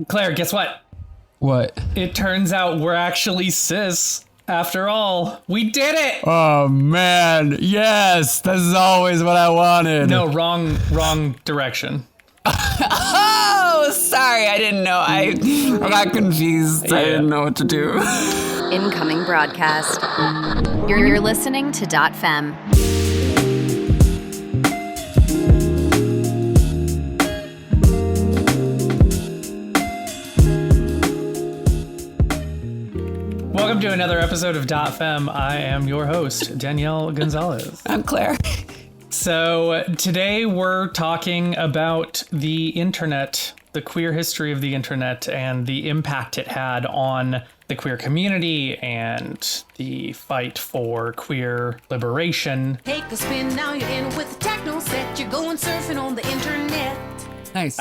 Claire, guess what? What? It turns out we're actually cis. After all, we did it! Oh, man. Yes, this is always what I wanted. No, wrong direction. Oh, sorry. I didn't know. I got confused. Yeah. I didn't know what to do. Incoming broadcast. You're listening to .fm. Welcome to another episode of .fm. I am your host, Danielle Gonzalez. I'm Claire. So today we're talking about the internet, the queer history of the internet, and the impact it had on the queer community and the fight for queer liberation. Take a spin, now you're in with the techno set. You're going surfing on the internet. Nice.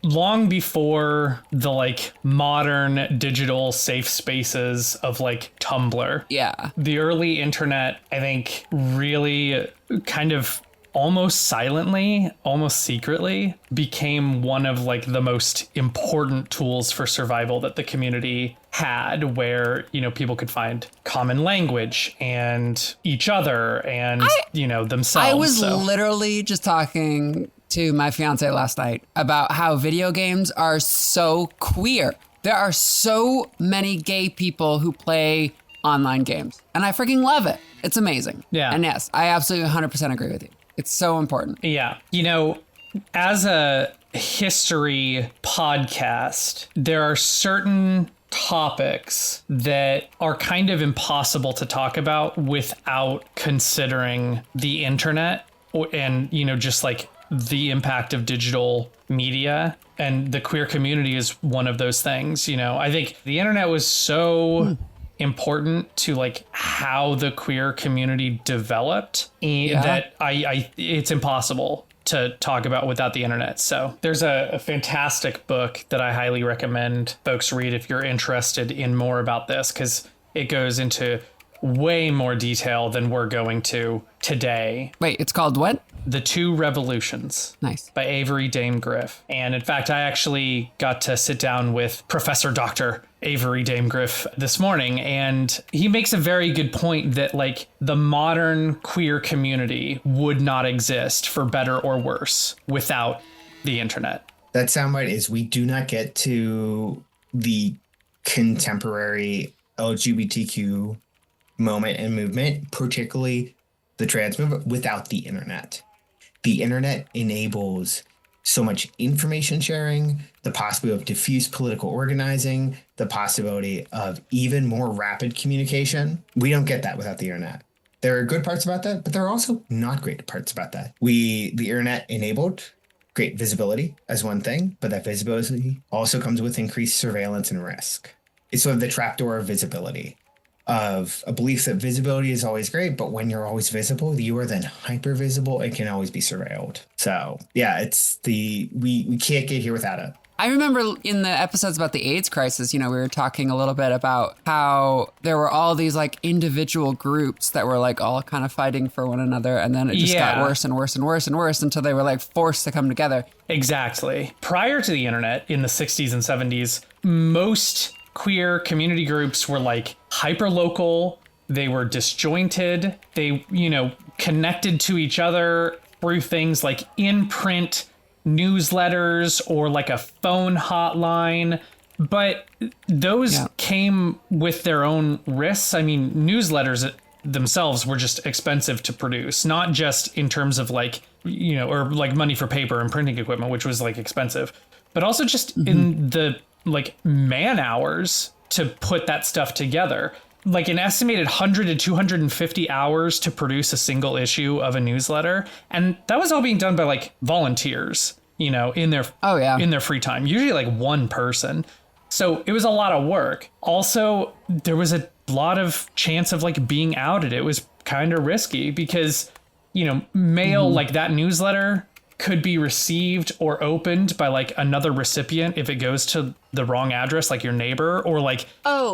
Long before the modern digital safe spaces of Tumblr. Yeah. The early internet, I think, really kind of almost silently, almost secretly became one of the most important tools for survival that the community had, where, people could find common language and each other and, themselves. I was literally just talking to my fiance last night about how video games are so queer. There are so many gay people who play online games, and I freaking love it. It's amazing. Yeah. And yes, I absolutely 100% agree with you. It's so important. Yeah. As a history podcast, there are certain topics that are kind of impossible to talk about without considering the internet and, just the impact of digital media, and the queer community is one of those things. I think the internet was so important to how the queer community developed that it's impossible to talk about without the internet. So there's a fantastic book that I highly recommend folks read if you're interested in more about this, because it goes into way more detail than we're going to today. Wait, it's called what? The Two Revolutions. Nice. By Avery Dame Griff. And in fact, I actually got to sit down with Professor Dr. Avery Dame Griff this morning, and he makes a very good point that the modern queer community would not exist, for better or worse, without the internet. That soundbite is, we do not get to the contemporary LGBTQ moment and movement, particularly the trans movement, without the internet. The internet enables so much information sharing, the possibility of diffuse political organizing, the possibility of even more rapid communication. We don't get that without the internet. There are good parts about that, but there are also not great parts about that. The internet enabled great visibility as one thing, but that visibility also comes with increased surveillance and risk. It's sort of the trapdoor of visibility, of a belief that visibility is always great, but when you're always visible, you are then hyper visible and can always be surveilled. So yeah, it's we can't get here without it. I remember in the episodes about the AIDS crisis, we were talking a little bit about how there were all these individual groups that were all kind of fighting for one another. And then it just got worse and worse and worse and worse until they were forced to come together. Exactly. Prior to the internet in the 60s and 70s, most queer community groups were hyper local. They were disjointed. They, connected to each other through things like in-print newsletters or a phone hotline. But those came with their own risks. I mean, newsletters themselves were just expensive to produce, not just in terms of or money for paper and printing equipment, which was expensive, but also just in the man hours to put that stuff together. An estimated 100 to 250 hours to produce a single issue of a newsletter. And that was all being done by volunteers, in their free time, usually one person. So it was a lot of work. Also, there was a lot of chance of being outed. It was kind of risky because, mail that newsletter could be received or opened by another recipient if it goes to the wrong address, your neighbor, or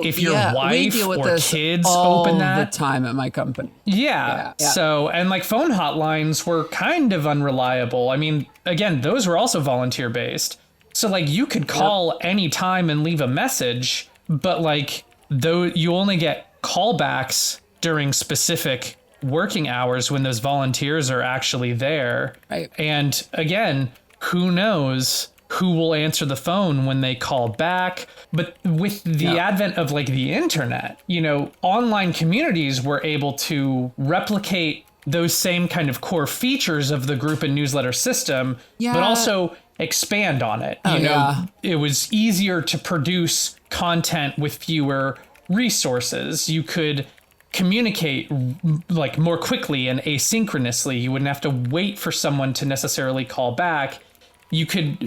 if your wife or kids open that all the time at my company. Yeah. So, and phone hotlines were kind of unreliable. I mean, again, those were also volunteer based. So like you could call anytime and leave a message, but like though you only get callbacks during specific working hours when those volunteers are actually there. Right. And again, who knows who will answer the phone when they call back. But with the advent of like the internet, you know, online communities were able to replicate those same kind of core features of the group and newsletter system, but also expand on it. It was easier to produce content with fewer resources. You could communicate like more quickly and asynchronously. You wouldn't have to wait for someone to necessarily call back. You could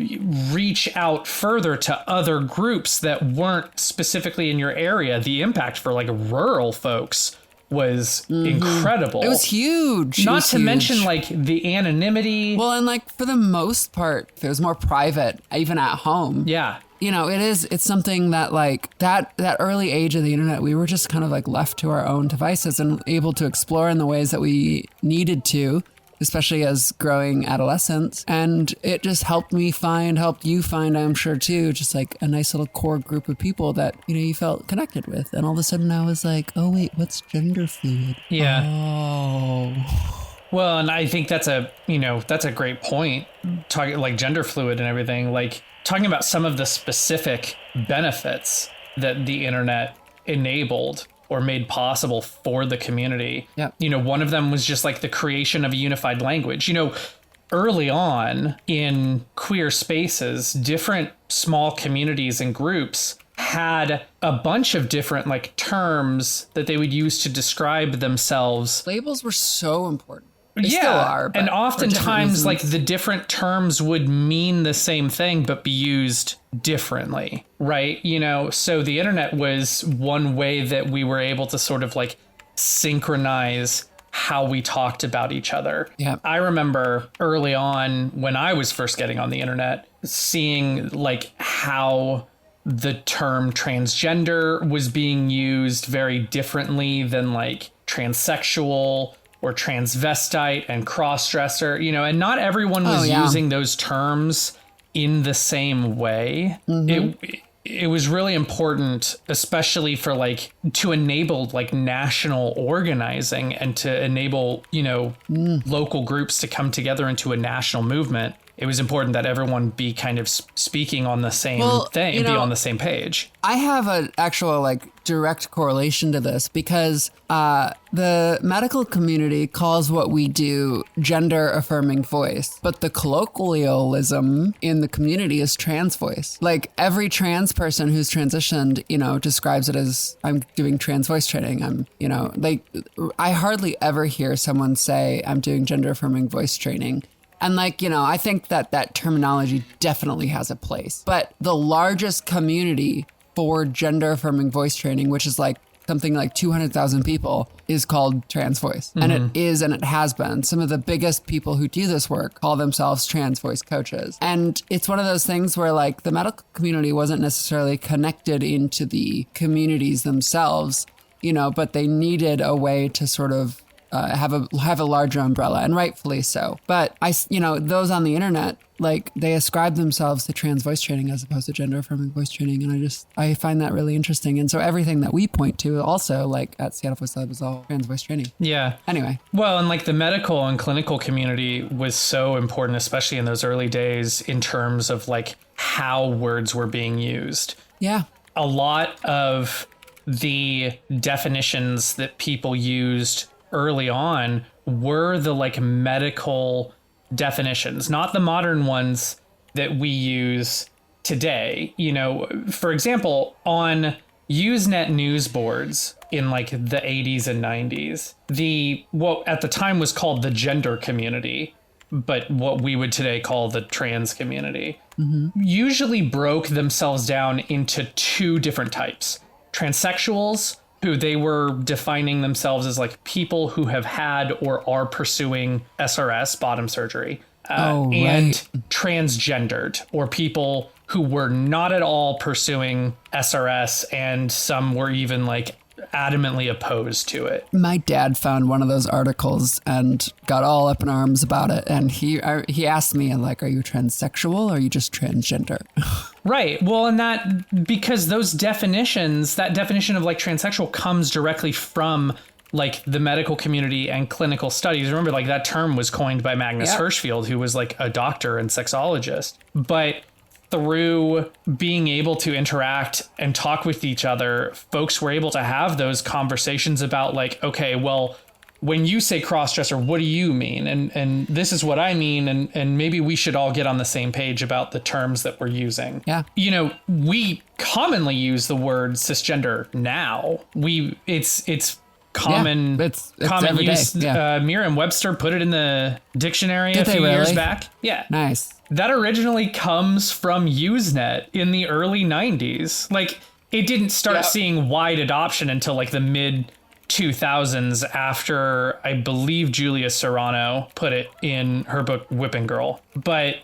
reach out further to other groups that weren't specifically in your area. The impact for like rural folks was incredible. It was huge. Not to mention like the anonymity. Well, and like for the most part, it was more private, even at home. Yeah. You know, it's something that like that early age of the internet, we were just kind of like left to our own devices and able to explore in the ways that we needed to, especially as growing adolescents. And it just helped you find, I'm sure too, just like a nice little core group of people that, you know, you felt connected with. And all of a sudden I was like, oh wait, what's gender fluid? Yeah. Oh. Well, and I think that's a great point. Talking like gender fluid and everything, like talking about some of the specific benefits that the internet enabled or made possible for the community. Yeah. You know, one of them was just like the creation of a unified language. You know, early on in queer spaces, different small communities and groups had a bunch of different like terms that they would use to describe themselves. Labels were so important. They still are, but and for oftentimes different like the different terms would mean the same thing but be used differently, right? You know, so the internet was one way that we were able to sort of like synchronize how we talked about each other. Yeah. I remember early on when I was first getting on the internet, seeing like how the term transgender was being used very differently than like transsexual or transvestite and crossdresser, you know, and not everyone was using those terms in the same way. It was really important, especially for like to enable like national organizing and to enable, you know, local groups to come together into a national movement. It was important that everyone be kind of speaking on the same thing, be on the same page. I have an actual like direct correlation to this because the medical community calls what we do gender affirming voice, but the colloquialism in the community is trans voice. Like every trans person who's transitioned, you know, describes it as I'm doing trans voice training. I'm, you know, like I hardly ever hear someone say I'm doing gender affirming voice training. And like, you know, I think that terminology definitely has a place. But the largest community for gender affirming voice training, which is like something like 200,000 people, is called trans voice. And it is, and it has been. Some of the biggest people who do this work call themselves trans voice coaches. And it's one of those things where like the medical community wasn't necessarily connected into the communities themselves, you know, but they needed a way to sort of have a larger umbrella, and rightfully so. But those on the internet, like they ascribe themselves to trans voice training as opposed to gender affirming voice training, and I find that really interesting. And so everything that we point to, also like at Seattle Voice Lab, is all trans voice training. Yeah. Anyway. Well, and like the medical and clinical community was so important, especially in those early days, in terms of like how words were being used. Yeah. A lot of the definitions that people used early on were the like medical definitions, not the modern ones that we use today. You know, for example, on Usenet news boards in like the 80s and 90s, what at the time was called the gender community, but what we would today call the trans community, usually broke themselves down into two different types. Transsexuals, who they were defining themselves as like people who have had or are pursuing SRS, bottom surgery, and transgendered, or people who were not at all pursuing SRS, and some were even like adamantly opposed to it. My dad found one of those articles and got all up in arms about it. And he asked me, like, are you transsexual or are you just transgender? Right. Well, and that, because those definitions, that definition of like transsexual comes directly from like the medical community and clinical studies. Remember, like that term was coined by Magnus Hirschfeld, who was like a doctor and sexologist. But through being able to interact and talk with each other, folks were able to have those conversations about like, okay, well, when you say crossdresser, what do you mean? And this is what I mean. And maybe we should all get on the same page about the terms that we're using. Yeah. You know, we commonly use the word cisgender now. It's common, it's common every use. day. Yeah. Merriam-Webster put it in the dictionary Did a they few years really? back. Yeah. Nice. That originally comes from Usenet in the early 90s. Like, it didn't start seeing wide adoption until like the mid 2000s after, I believe, Julia Serrano put it in her book Whipping Girl. But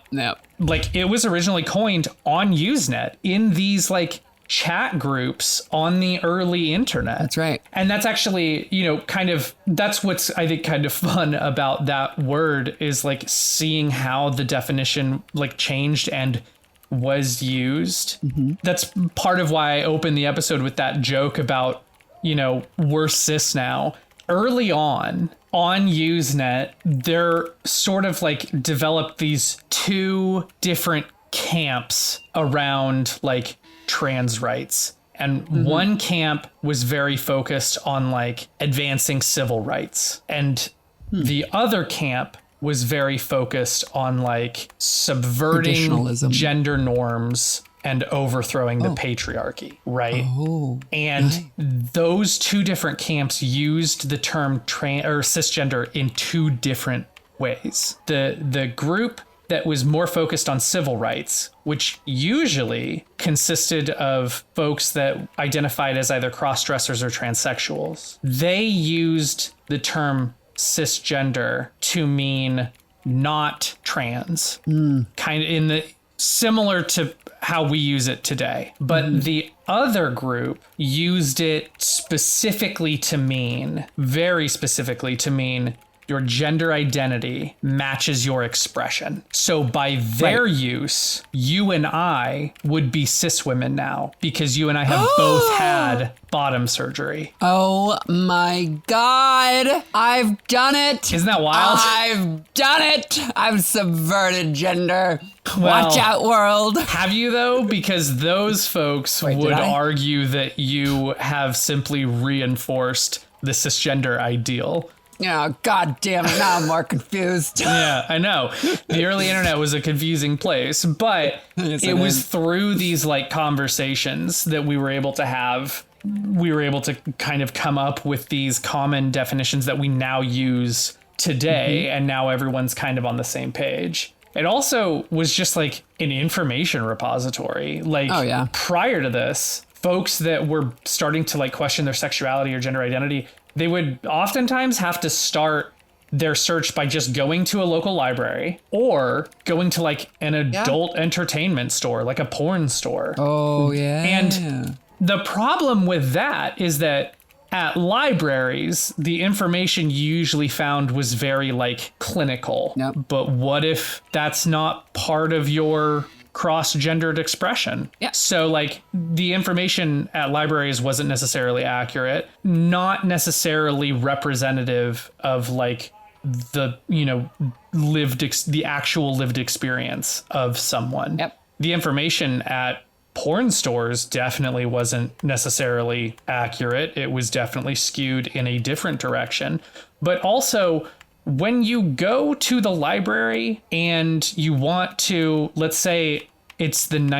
like, it was originally coined on Usenet in these like chat groups on the early internet. That's right. And that's actually, you know, kind of, that's what's, I think, kind of fun about that word is like seeing how the definition like changed and was used. That's part of why I opened the episode with that joke about, you know, we're cis now. Early on Usenet, they're sort of like developed these two different camps around like trans rights. And one camp was very focused on like advancing civil rights. And the other camp was very focused on like subverting gender norms and overthrowing the patriarchy, right? And those two different camps used the term cisgender in two different ways. The group that was more focused on civil rights, which usually consisted of folks that identified as either cross-dressers or transsexuals. They used the term cisgender to mean not trans, kind of in the similar to how we use it today. But the other group used it specifically to mean, very specifically to mean, your gender identity matches your expression. So by their use, you and I would be cis women now because you and I have both had bottom surgery. Oh my God. I've done it. Isn't that wild? I've done it. I've subverted gender. Watch out, world. Have you though? Because those folks would argue that you have simply reinforced the cisgender ideal. Oh, God damn it. Now I'm more confused. Yeah, I know. The early internet was a confusing place, but it was through these like conversations that we were able to have. We were able to kind of come up with these common definitions that we now use today. And now everyone's kind of on the same page. It also was just like an information repository. Like prior to this, folks that were starting to like question their sexuality or gender identity, they would oftentimes have to start their search by just going to a local library or going to like an adult entertainment store, like a porn store. Oh, yeah. And the problem with that is that at libraries, the information you usually found was very like clinical. But what if that's not part of your cross-gendered expression? So like the information at libraries wasn't necessarily accurate, not necessarily representative of like the, you know, the actual lived experience of someone. The information at porn stores definitely wasn't necessarily accurate. It was definitely skewed in a different direction. But also, when you go to the library and you want to, let's say it's the early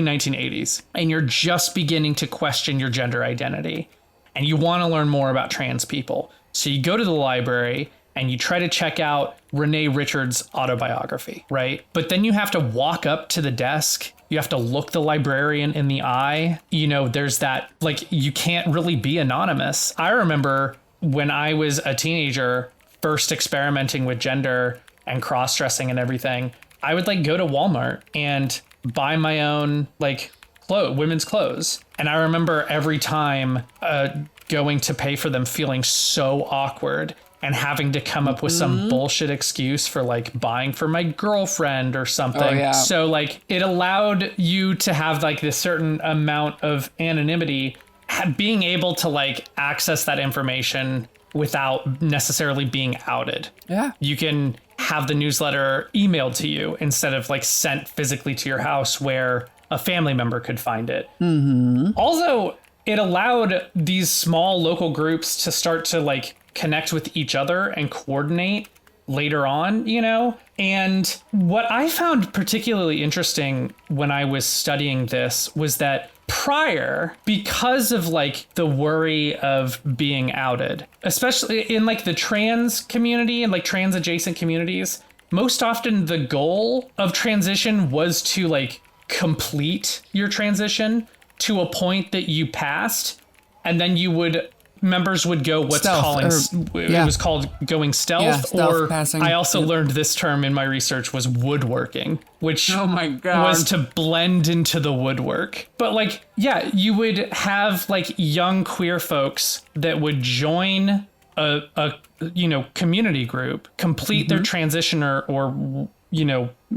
1980s, and you're just beginning to question your gender identity, and you want to learn more about trans people. So you go to the library and you try to check out Renee Richards' autobiography, right? But then you have to walk up to the desk. You have to look the librarian in the eye. You know, there's that, like, you can't really be anonymous. I remember when I was a teenager, first experimenting with gender and cross-dressing and everything, I would like go to Walmart and buy my own like women's clothes. And I remember every time going to pay for them feeling so awkward and having to come up with some bullshit excuse for like buying for my girlfriend or something. Oh, yeah. So like it allowed you to have like this certain amount of anonymity, being able to like access that information without necessarily being outed. Yeah. You can have the newsletter emailed to you instead of like sent physically to your house where a family member could find it. Also, it allowed these small local groups to start to like connect with each other and coordinate later on, you know? And what I found particularly interesting when I was studying this was that prior, because of like the worry of being outed, especially in like the trans community and like trans adjacent communities, most often the goal of transition was to like complete your transition to a point that you passed, and then members would go what's it was called going stealth, or passing. I also learned this term in my research was woodworking, which Oh my God. was to blend into the woodwork. But like, yeah, you would have like young queer folks that would join a community group, complete their transition or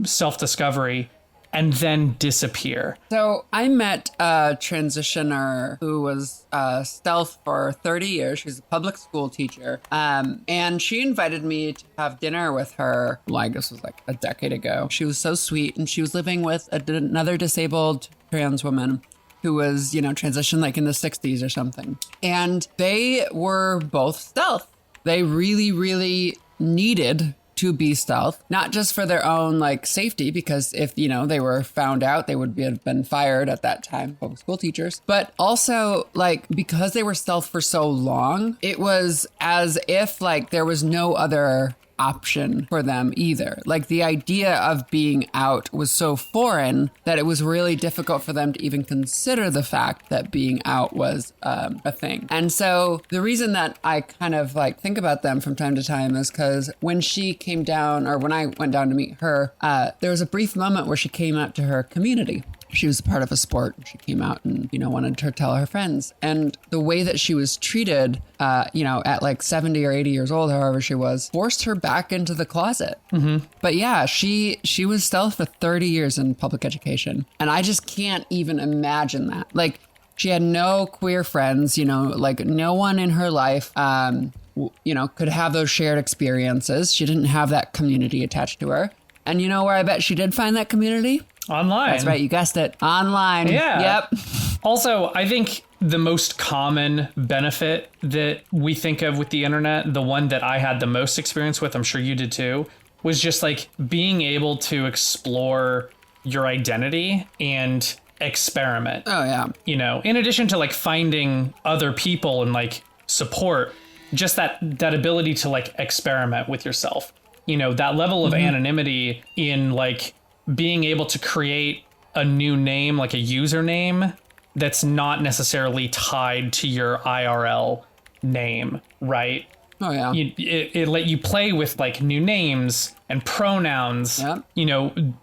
self-discovery, and then disappear. So I met a transitioner who was stealth for 30 years. She's a public school teacher. And she invited me to have dinner with her. Well, I guess it was like a decade ago. She was so sweet. And she was living with another disabled trans woman who was, transitioned like in the 60s or something. And they were both stealth. They really, really needed to be stealth, not just for their own like safety, because if they were found out, they would have been fired at that time, public school teachers, but also like because they were stealth for so long, it was as if like there was no other option for them either. Like the idea of being out was so foreign that it was really difficult for them to even consider the fact that being out was a thing. And so the reason that I kind of like think about them from time to time is because when she came down, or when I went down to meet her, there was a brief moment where she came out to her community. She was part of a sport. She came out and, wanted to tell her friends. And the way that she was treated, at like 70 or 80 years old, however she was, forced her back into the closet. Mm-hmm. But yeah, she was stealth for 30 years in public education. And I just can't even imagine that. Like, she had no queer friends, like no one in her life, could have those shared experiences. She didn't have that community attached to her. And you know where I bet she did find that community? Online. That's right. You guessed it. Online. Yeah. Yep. Also, I think the most common benefit that we think of with the internet, the one that I had the most experience with, I'm sure you did too, was just like being able to explore your identity and experiment. Oh, yeah. In addition to like finding other people and like support, just that ability to like experiment with yourself. That level of anonymity in like being able to create a new name, like a username that's not necessarily tied to your IRL name, right? Oh, yeah. It let you play with like new names and pronouns. Yep.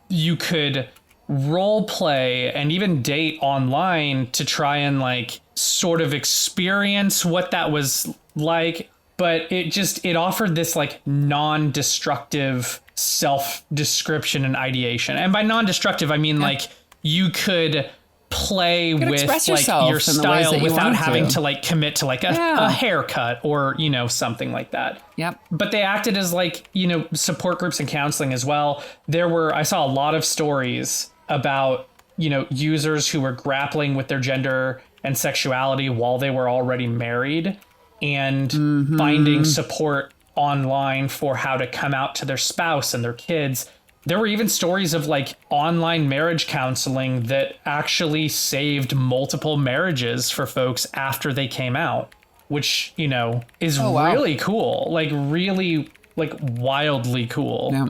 You could role play and even date online to try and like sort of experience what that was like. But it offered this like non-destructive self-description and ideation. And by non-destructive, I mean like you could play with like your style without having to like commit to like a haircut or, something like that. Yep. But they acted as like, support groups and counseling as well. I saw a lot of stories about, users who were grappling with their gender and sexuality while they were already married, and finding support online for how to come out to their spouse and their kids. There were even stories of like online marriage counseling that actually saved multiple marriages for folks after they came out, which, is really cool. Like really like wildly cool. Yeah.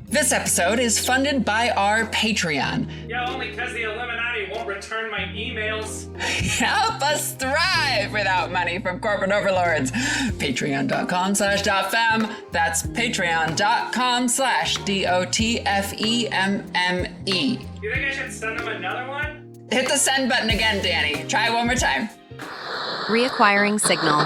This episode is funded by our Patreon. Yeah, only because the Illuminati won't return my emails. Help us thrive without money from corporate overlords. Patreon.com/.fem. That's patreon.com/DOTFEMME. You think I should send them another one? Hit the send button again, Danny. Try one more time. Reacquiring signal.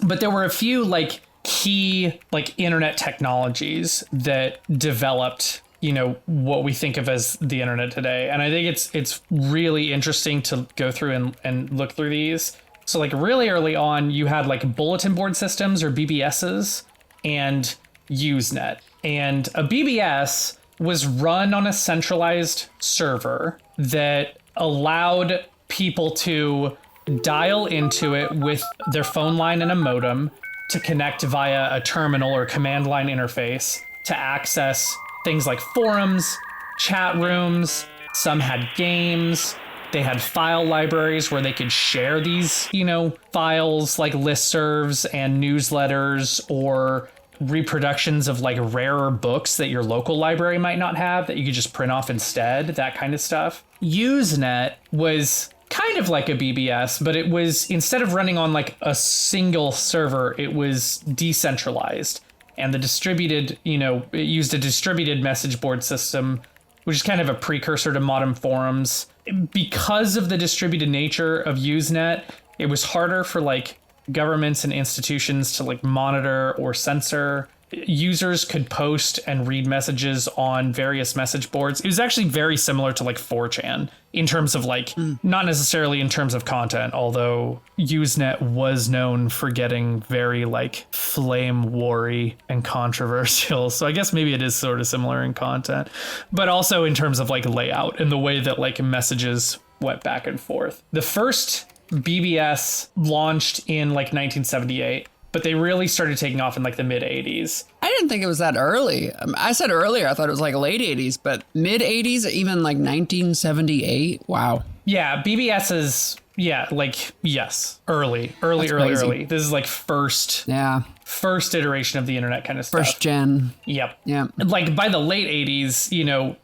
But there were a few like key like internet technologies that developed, you know, what we think of as the internet today. And I think it's really interesting to go through and look through these. So like really early on, you had like bulletin board systems or BBSs and Usenet. And a BBS was run on a centralized server that allowed people to dial into it with their phone line and a modem to connect via a terminal or command line interface to access things like forums, chat rooms. Some had games. They had file libraries where they could share these, you know, files like listservs and newsletters or reproductions of like rarer books that your local library might not have that you could just print off instead, that kind of stuff. Usenet was kind of like a BBS, but it was, instead of running on like a single server, it was decentralized. And the distributed, you know, it used a distributed message board system, which is kind of a precursor to modern forums. Because of the distributed nature of Usenet, it was harder for like governments and institutions to like monitor or censor. Users could post and read messages on various message boards. It was actually very similar to like 4chan in terms of like, not necessarily in terms of content, although Usenet was known for getting very like flame war-y and controversial. So I guess maybe it is sort of similar in content, but also in terms of like layout and the way that like messages went back and forth. The first BBS launched in like 1978. But they really started taking off in like the mid 80s. I didn't think it was that early. I said earlier, I thought it was like late 80s, but mid 80s, even like 1978. Wow. Yeah, BBS is, yeah, like, yes, early. This is like first iteration of the internet kind of stuff. First gen. Yep. Yeah. Like by the late 80s, you know,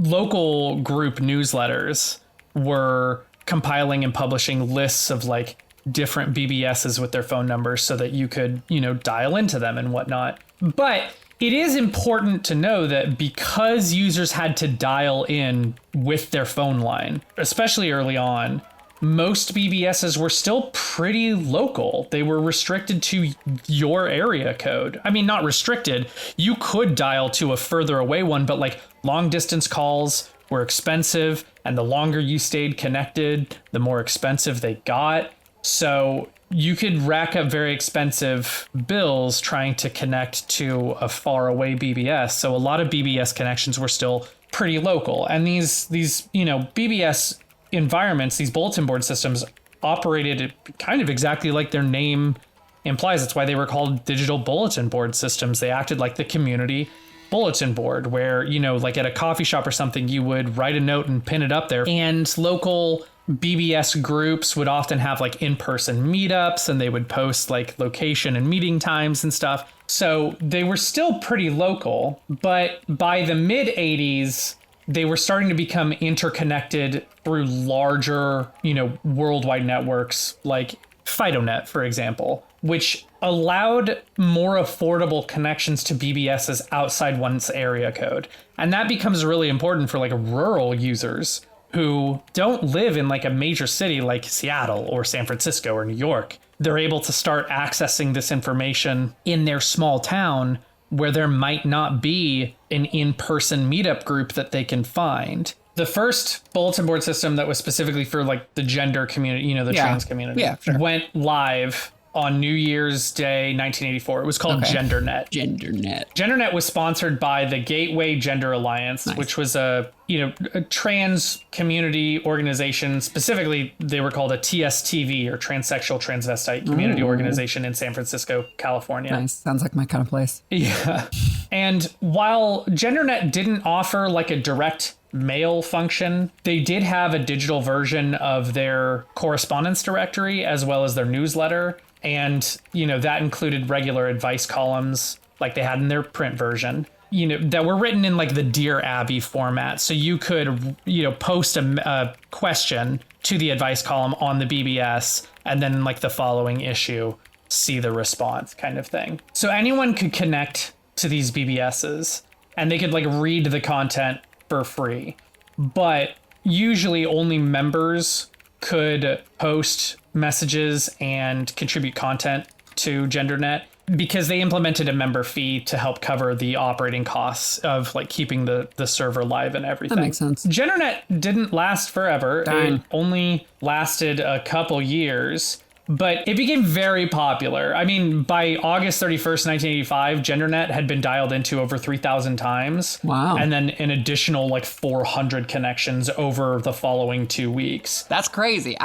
local group newsletters were compiling and publishing lists of like different BBSs with their phone numbers so that you could, you know, dial into them and whatnot. But it is important to know that because users had to dial in with their phone line, especially early on, most BBSs were still pretty local. They were restricted to your area code. I mean, not restricted. You could dial to a further away one, but like long distance calls were expensive, and the longer you stayed connected, the more expensive they got. So you could rack up very expensive bills trying to connect to a far away BBS. So a lot of BBS connections were still pretty local. And these, you know, BBS environments, these bulletin board systems operated kind of exactly like their name implies. That's why they were called digital bulletin board systems. They acted like the community bulletin board where, you know, like at a coffee shop or something, you would write a note and pin it up there. And local BBS groups would often have like in-person meetups, and they would post like location and meeting times and stuff. So they were still pretty local, but by the mid 80s, they were starting to become interconnected through larger, you know, worldwide networks like FidoNet, for example, which allowed more affordable connections to BBSs outside one's area code. And that becomes really important for like rural users who don't live in like a major city like Seattle or San Francisco or New York. They're able to start accessing this information in their small town where there might not be an in-person meetup group that they can find. The first bulletin board system that was specifically for like the gender community, you know, the trans community, went live on New Year's Day, 1984. It was called GenderNet. GenderNet was sponsored by the Gateway Gender Alliance, which was a trans community organization. Specifically, they were called a TSTV, or Transsexual Transvestite Community Organization in San Francisco, California. Nice. Sounds like my kind of place. Yeah. And while GenderNet didn't offer like a direct mail function, they did have a digital version of their correspondence directory as well as their newsletter. And, you know, that included regular advice columns like they had in their print version. that were written in like the Dear Abby format. So you could, post a question to the advice column on the BBS, and then like the following issue, see the response kind of thing. So anyone could connect to these BBSs and they could like read the content for free. But usually only members could post messages and contribute content to GenderNet, because they implemented a member fee to help cover the operating costs of like keeping the server live and everything. That makes sense. GenderNet didn't last forever. Darn. It only lasted a couple years, but it became very popular. I mean, by August 31st, 1985, GenderNet had been dialed into over 3,000 times. Wow. And then an additional like 400 connections over the following 2 weeks. That's crazy.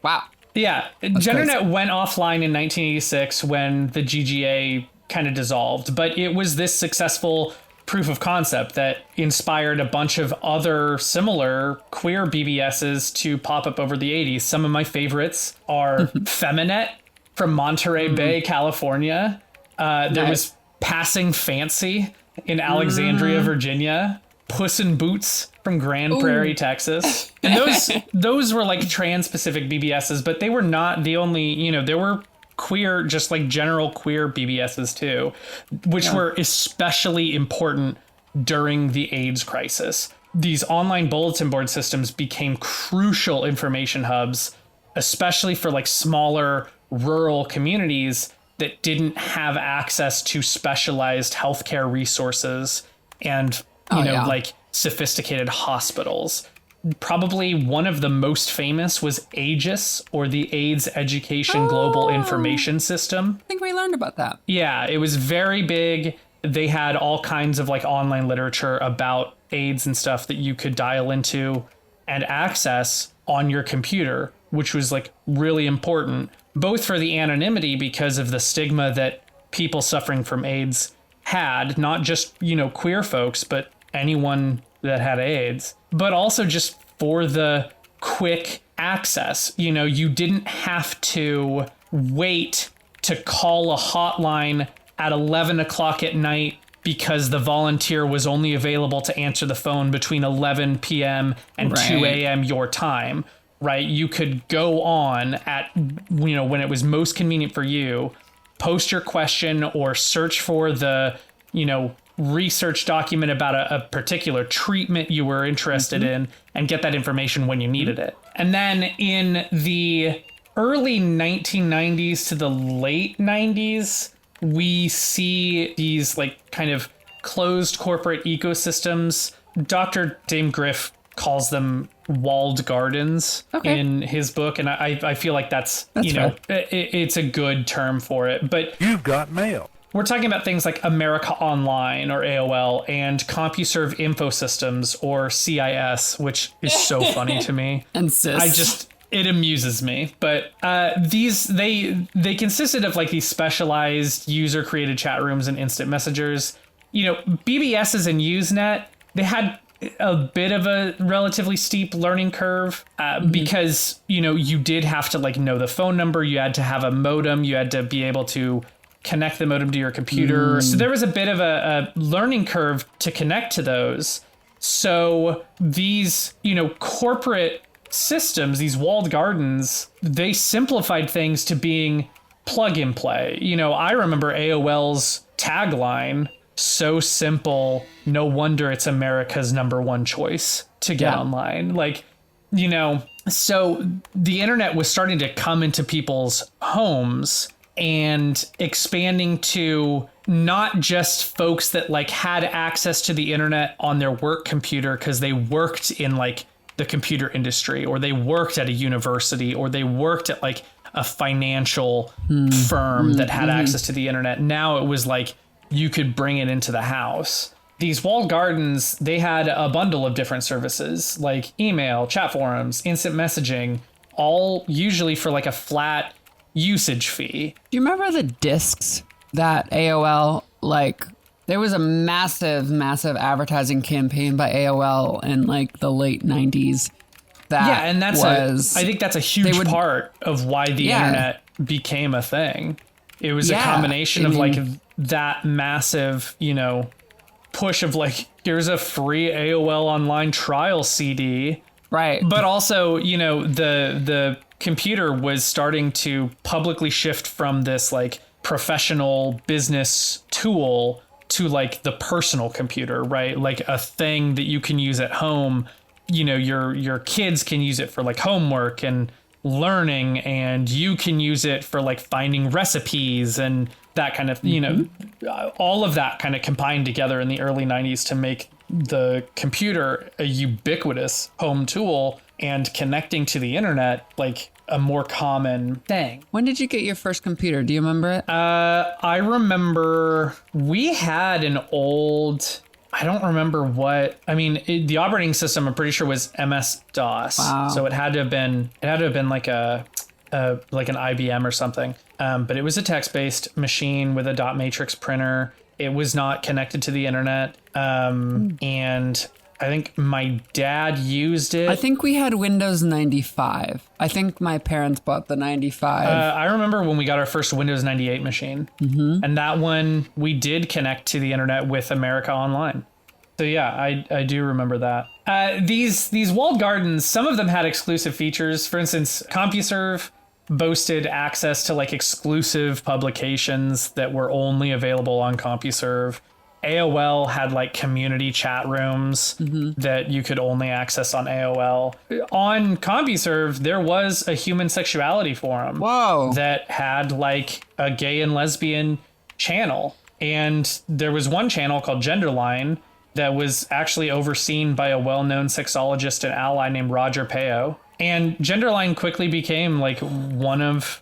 Wow. Yeah, GenderNet went offline in 1986 when the GGA kind of dissolved, but it was this successful proof of concept that inspired a bunch of other similar queer BBSs to pop up over the 80s. Some of my favorites are Feminet from Monterey Bay, California. There was Passing Fancy in Alexandria, Virginia. Puss in Boots from Grand Prairie, Texas. And those were like trans-specific BBSs, but they were not the only, there were queer, just like general queer BBSs too, which were especially important during the AIDS crisis. These online bulletin board systems became crucial information hubs, especially for like smaller rural communities that didn't have access to specialized healthcare resources and like sophisticated hospitals. Probably one of the most famous was AEGIS, or the AIDS Education Global Information System. I think we learned about that. Yeah, it was very big. They had all kinds of like online literature about AIDS and stuff that you could dial into and access on your computer, which was like really important, both for the anonymity because of the stigma that people suffering from AIDS had, not just, queer folks, but anyone that had AIDS, but also just for the quick access. You didn't have to wait to call a hotline at 11 o'clock at night because the volunteer was only available to answer the phone between 11 p.m. and 2 a.m. your time, right? You could go on at, when it was most convenient for you, post your question or search for the, research document about a particular treatment you were interested in and get that information when you needed it. And then in the early 1990s to the late 90s, we see these like kind of closed corporate ecosystems. Dr. Dame Griff calls them walled gardens in his book, and I feel like that's it's a good term for it. But you've got mail. We're talking about things like America Online or AOL and CompuServe Infosystems or CIS, which is so funny to me. And CIS. It amuses me. But they consisted of like these specialized user created chat rooms and instant messengers. BBSs and Usenet, they had a bit of a relatively steep learning curve because, you did have to like know the phone number. You had to have a modem. You had to be able to connect the modem to your computer. So there was a bit of a learning curve to connect to those. So these, corporate systems, these walled gardens, they simplified things to being plug and play. I remember AOL's tagline, so simple, no wonder it's America's number one choice to get online. Like, so the internet was starting to come into people's homes and expanding to not just folks that like had access to the internet on their work computer because they worked in like the computer industry, or they worked at a university, or they worked at like a financial firm that had access to the internet. Now it was like you could bring it into the house. These walled gardens, they had a bundle of different services like email, chat forums, instant messaging, all usually for like a flat usage fee. Do you remember the discs that AOL, like, there was a massive advertising campaign by AOL in like the late 90s. And I think that's a huge part of why the internet became a thing. It was a combination of like that massive, push of like, here's a free AOL online trial CD. Right. But also, you know, the computer was starting to publicly shift from this like professional business tool to like the personal computer, right? Like a thing that you can use at home. You know, your kids can use it for like homework and learning, and you can use it for like finding recipes and that kind of, you know, all of that kind of combined together in the early 90s to make the computer a ubiquitous home tool and connecting to the internet like a more common thing. When did you get your first computer? Do you remember it? I remember we had an old, I don't remember what, I mean, the operating system I'm pretty sure was MS-DOS. Wow. So it had to have been like like an IBM or something. But it was a text-based machine with a dot matrix printer. It was not connected to the internet. And I think my dad used it. I think we had Windows 95. I think my parents bought the 95. I remember when we got our first Windows 98 machine. And that one, we did connect to the internet with America Online. So yeah, I do remember that. These walled gardens, some of them had exclusive features. For instance, CompuServe boasted access to like exclusive publications that were only available on CompuServe. AOL had like community chat rooms that you could only access on AOL. On CompuServe, there was a human sexuality forum. Whoa. That had like a gay and lesbian channel. And there was one channel called Genderline that was actually overseen by a well-known sexologist and ally named Roger Peo. And Genderline quickly became like one of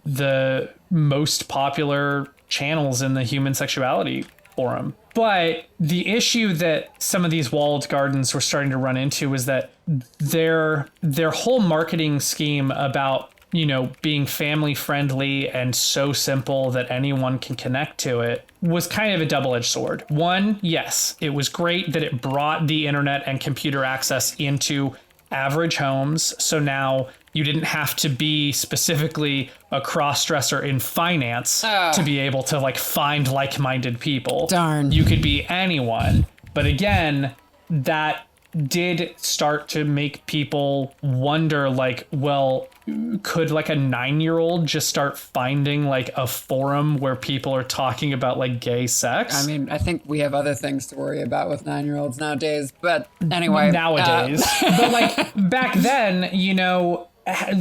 the most popular channels in the human sexuality forum. But the issue that some of these walled gardens were starting to run into was that their whole marketing scheme about, you know, being family friendly and so simple that anyone can connect to it was kind of a double-edged sword. One, yes, it was great that it brought the internet and computer access into average homes. So now you didn't have to be specifically a cross-dresser in finance to be able to like find like-minded people. Darn. You could be anyone. But again, that did start to make people wonder like, well, could like a 9-year-old just start finding like a forum where people are talking about like gay sex? I mean, I think we have other things to worry about with 9-year-olds nowadays. But anyway. Nowadays. But like back then, you know,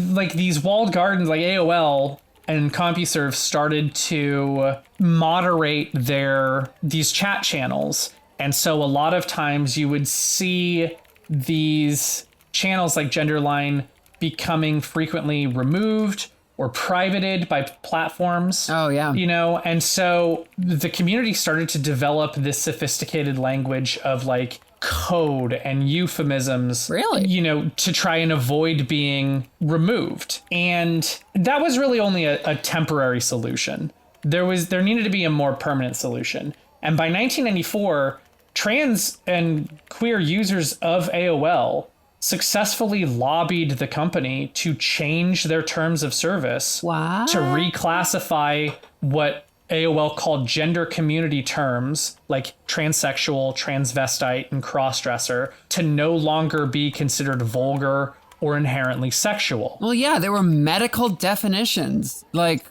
like these walled gardens like AOL and CompuServe started to moderate these chat channels. And so a lot of times you would see these channels like Genderline becoming frequently removed or privated by platforms. Oh, yeah. You know, and so the community started to develop this sophisticated language of like code and euphemisms. Really? You know, to try and avoid being removed. And that was really only a temporary solution. There needed to be a more permanent solution. And by 1994, trans and queer users of AOL successfully lobbied the company to change their terms of service What? to reclassify what AOL called gender community terms like transsexual, transvestite, and crossdresser to no longer be considered vulgar or inherently sexual. Well, yeah, there were medical definitions. Like,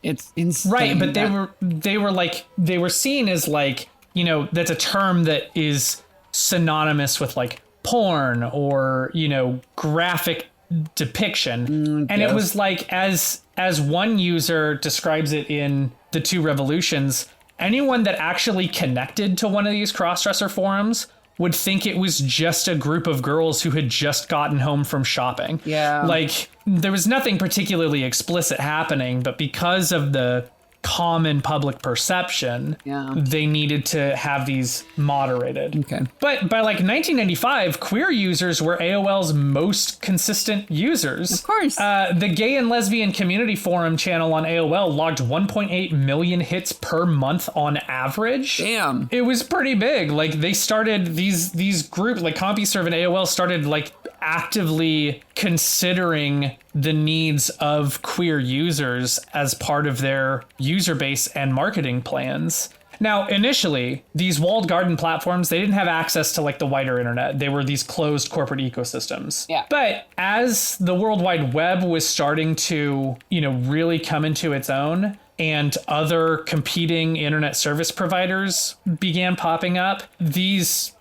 it's insane. Right, but they were seen as like, you know, that's a term that is synonymous with like porn or, you know, graphic depiction. And it was like, as one user describes it in The Two Revolutions, anyone that actually connected to one of these crossdresser forums would think it was just a group of girls who had just gotten home from shopping. Yeah. Like, there was nothing particularly explicit happening, but because of the common public perception, they needed to have these moderated. Okay. But by like 1995, queer users were AOL's most consistent users. Of course. The gay and lesbian community forum channel on AOL logged 1.8 million hits per month on average. Damn. It was pretty big. Like they started these groups like CompuServe and AOL started like actively considering the needs of queer users as part of their user base and marketing plans. Now, initially, these walled garden platforms, they didn't have access to like the wider internet. They were these closed corporate ecosystems. Yeah. But as the World Wide Web was starting to, really come into its own, and other competing internet service providers began popping up, these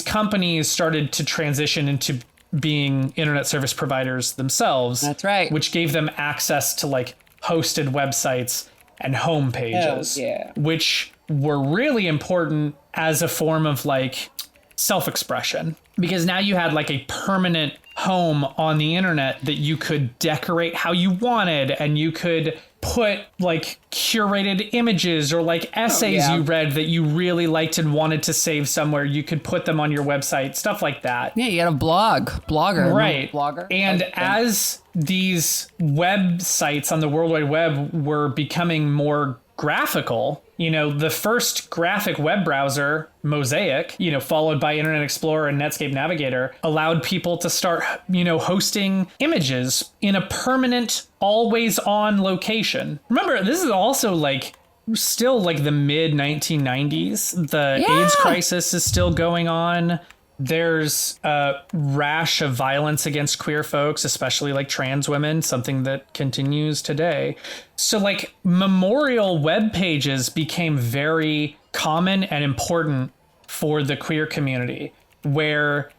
companies started to transition into being internet service providers themselves. That's right. Which gave them access to like hosted websites and home pages, which were really important as a form of like self-expression, because now you had like a permanent home on the internet that you could decorate how you wanted, and you could put like curated images or like essays you read that you really liked and wanted to save somewhere. You could put them on your website, stuff like that. Yeah, you had a blogger. Right. Blogger. And as these websites on the World Wide Web were becoming more graphical, the first graphic web browser, Mosaic, followed by Internet Explorer and Netscape Navigator, allowed people to start, hosting images in a permanent, always on location. Remember, this is also like still like the mid 1990s. The AIDS crisis is still going on. There's a rash of violence against queer folks, especially like trans women, something that continues today. So like memorial web pages became very common and important for the queer community, where,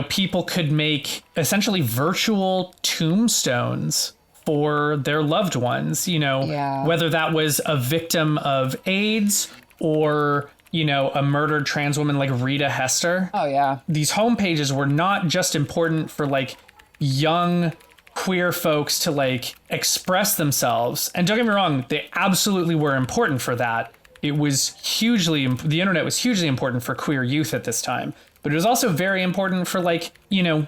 people could make essentially virtual tombstones for their loved ones, whether that was a victim of AIDS or a murdered trans woman like Rita Hester. Oh, yeah. These home pages were not just important for like young queer folks to like express themselves. And don't get me wrong, they absolutely were important for that. The internet was hugely important for queer youth at this time. But it was also very important for like,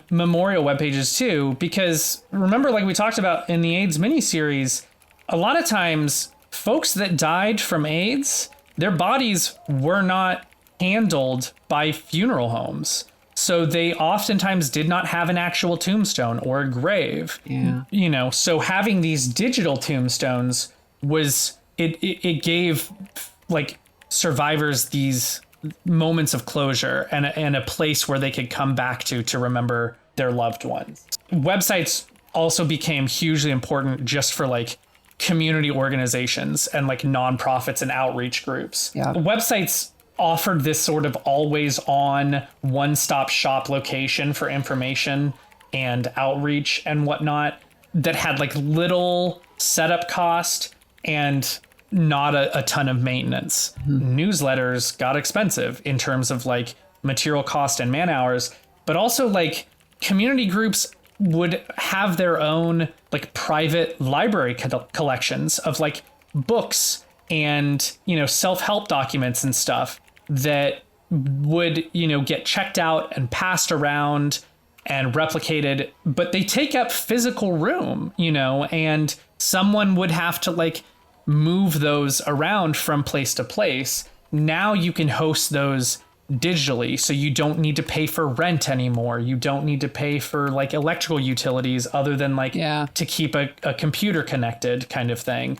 memorial web pages too, because remember, like we talked about in the AIDS miniseries, a lot of times folks that died from AIDS, their bodies were not handled by funeral homes. So they oftentimes did not have an actual tombstone or a grave. Yeah. So having these digital tombstones it gave like survivors these moments of closure and a place where they could come back to remember their loved ones. Websites also became hugely important just for like community organizations and like nonprofits and outreach groups. Yeah. Websites offered this sort of always on one-stop shop location for information and outreach and whatnot that had like little setup cost and not a ton of maintenance. Newsletters got expensive in terms of like material cost and man hours, but also like community groups would have their own like private library collections of like books and, self-help documents and stuff that would, get checked out and passed around and replicated, but they take up physical room, and someone would have to like move those around from place to place. Now you can host those digitally, so you don't need to pay for rent anymore. You don't need to pay for like electrical utilities other than like to keep a computer connected kind of thing.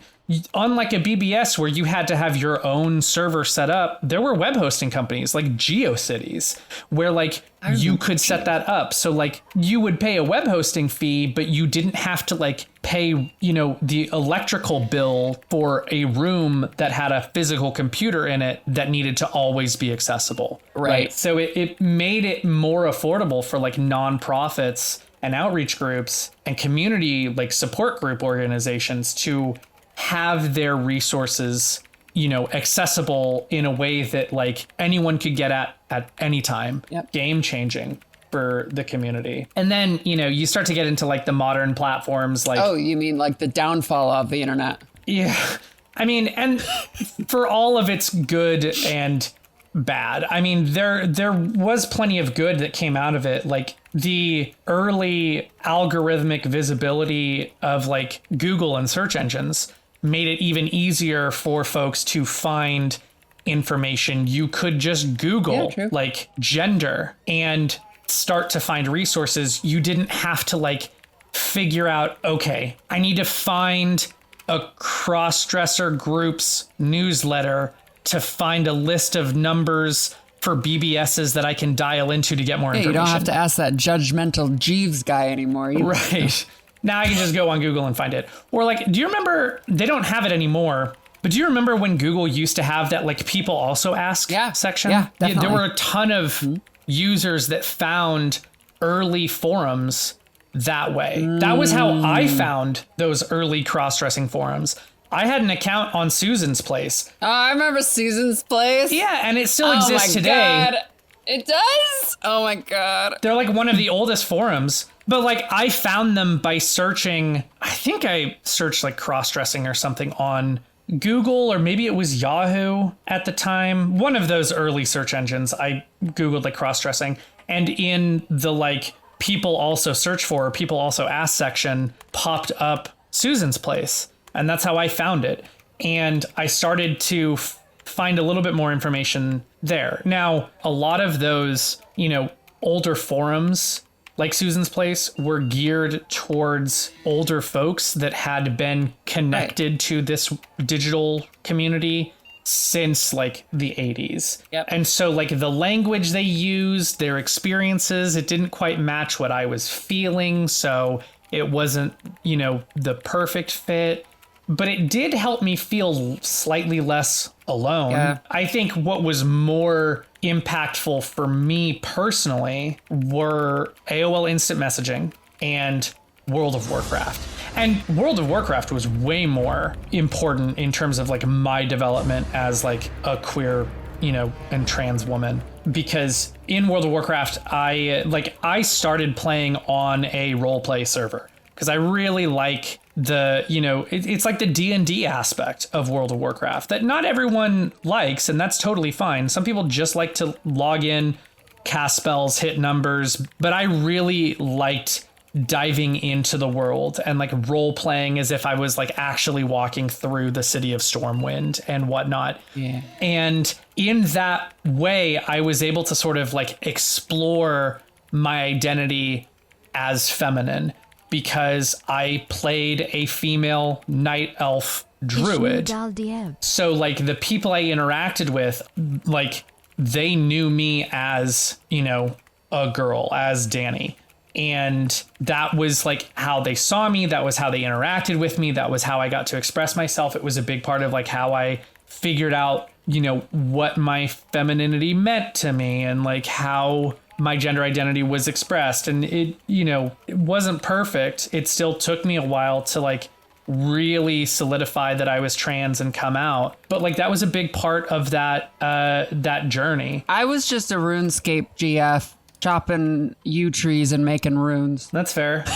Unlike a BBS where you had to have your own server set up, there were web hosting companies like GeoCities where like you could set that up. So like you would pay a web hosting fee, but you didn't have to like pay, the electrical bill for a room that had a physical computer in it that needed to always be accessible. Right. So it made it more affordable for like nonprofits and outreach groups and community like support group organizations to have their resources, accessible in a way that like anyone could get at any time. Yep. Game changing for the community. And then, you start to get into like the modern platforms like... Oh, you mean like the downfall of the internet? Yeah. I mean, and for all of its good and bad, I mean, there was plenty of good that came out of it. Like the early algorithmic visibility of like Google and search engines made it even easier for folks to find information. You could just Google like gender and start to find resources. You didn't have to like figure out, okay, I need to find a cross-dresser group's newsletter to find a list of numbers for BBSs that I can dial into to get more information. You don't have to ask that judgmental Jeeves guy anymore. Right. Now I can just go on Google and find it. Or like, do you remember, they don't have it anymore, but do you remember when Google used to have that like people also ask section? Yeah, definitely. There were a ton of users that found early forums that way. That was how I found those early cross-dressing forums. I had an account on Susan's Place. Oh, I remember Susan's Place. Yeah, and it still exists today. God. It does? Oh my God. They're like one of the oldest forums. But like I found them by searching, I think I searched like cross-dressing or something on Google, or maybe it was Yahoo at the time. One of those early search engines, I Googled like cross-dressing. And in the like people also search for, or people also ask section popped up Susan's Place. And that's how I found it. And I started to find a little bit more information there. Now, a lot of those, you know, older forums like Susan's Place were geared towards older folks that had been connected to this digital community since like the 80s. Yep. And so like the language they used, their experiences, it didn't quite match what I was feeling. So it wasn't, you know, the perfect fit. But it did help me feel slightly less alone. Yeah. I think what was more impactful for me personally were AOL Instant Messaging and World of Warcraft. And World of Warcraft was way more important in terms of like my development as like a queer, you know, and trans woman. Because in World of Warcraft, I started playing on a roleplay server because I really like the, you know, it's like the D&D aspect of World of Warcraft that not everyone likes, and that's totally fine. Some people just like to log in, cast spells, hit numbers, but I really liked diving into the world and like role playing as if I was like actually walking through the city of Stormwind and whatnot. Yeah. And in that way, I was able to sort of like explore my identity as feminine, because I played a female night elf druid. So like the people I interacted with, like they knew me as, you know, a girl, as Dany. And that was like how they saw me. That was how they interacted with me. That was how I got to express myself. It was a big part of like how I figured out, you know, what my femininity meant to me and like how my gender identity was expressed. And it, you know, it wasn't perfect. It still took me a while to like really solidify that I was trans and come out. But like that was a big part of that journey. I was just a RuneScape GF chopping yew trees and making runes. That's fair.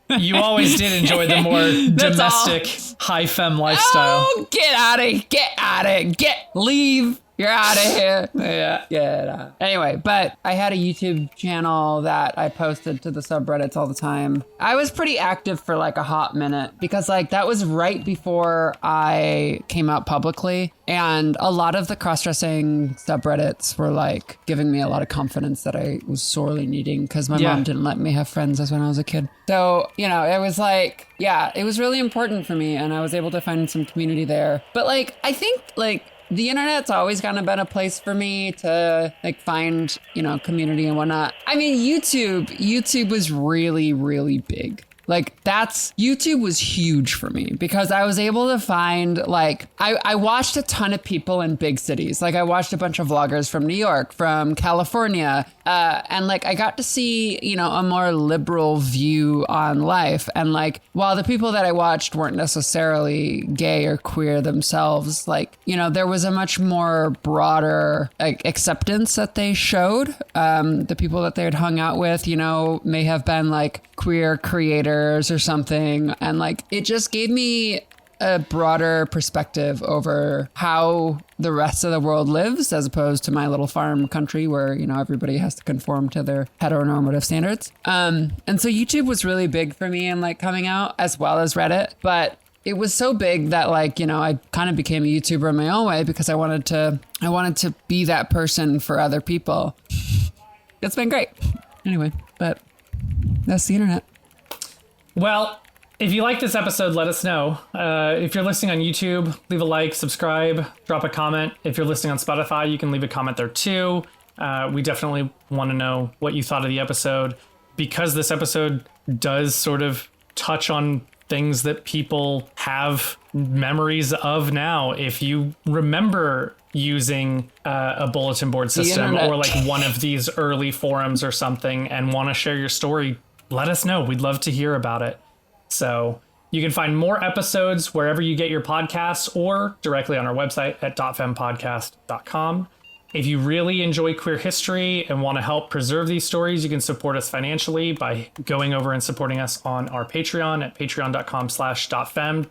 You always did enjoy the more domestic, high femme lifestyle. Oh, get out of leave. You're out of here. Yeah. Get out. Anyway, but I had a YouTube channel that I posted to the subreddits all the time. I was pretty active for like a hot minute because like that was right before I came out publicly. And a lot of the cross-dressing subreddits were like giving me a lot of confidence that I was sorely needing because my mom didn't let me have friends as when I was a kid. So, you know, it was like, yeah, it was really important for me. And I was able to find some community there. But like, I think like, the internet's always kind of been a place for me to like find, you know, community and whatnot. I mean, YouTube was really, really big. Like YouTube was huge for me because I was able to find like, I watched a ton of people in big cities. Like I watched a bunch of vloggers from New York, from California. And like, I got to see, you know, a more liberal view on life. And like, while the people that I watched weren't necessarily gay or queer themselves, like, you know, there was a much more broader like acceptance that they showed. The people that they had hung out with, you know, may have been like queer creators or something. And like, it just gave me a broader perspective over how the rest of the world lives as opposed to my little farm country where, you know, everybody has to conform to their heteronormative standards. And so YouTube was really big for me and like coming out as well as Reddit. But it was so big that like, you know, I kind of became a YouTuber in my own way because I wanted to be that person for other people. It's been great. Anyway, but that's the internet. Well, If you like this episode, let us know. If you're listening on YouTube, leave a like, subscribe, drop a comment. If you're listening on Spotify, you can leave a comment there too. We definitely want to know what you thought of the episode, because this episode does sort of touch on things that people have memories of now. If you remember using a bulletin board system or like one of these early forums or something and want to share your story, let us know. We'd love to hear about it. So you can find more episodes wherever you get your podcasts or directly on our website at .fempodcast.com. If you really enjoy queer history and want to help preserve these stories, you can support us financially by going over and supporting us on our Patreon at patreon.com/.fem,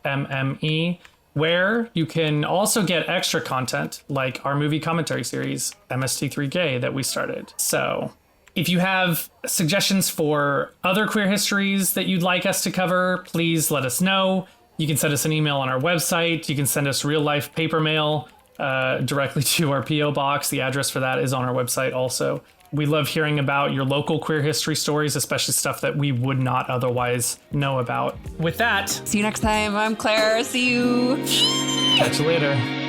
DOTFEMME, where you can also get extra content like our movie commentary series, MST3 Gay, that we started. So if you have suggestions for other queer histories that you'd like us to cover, please let us know. You can send us an email on our website. You can send us real life paper mail directly to our P.O. box. The address for that is on our website also. We love hearing about your local queer history stories, especially stuff that we would not otherwise know about. With that, See you next time. I'm Claire. See you. catch you later.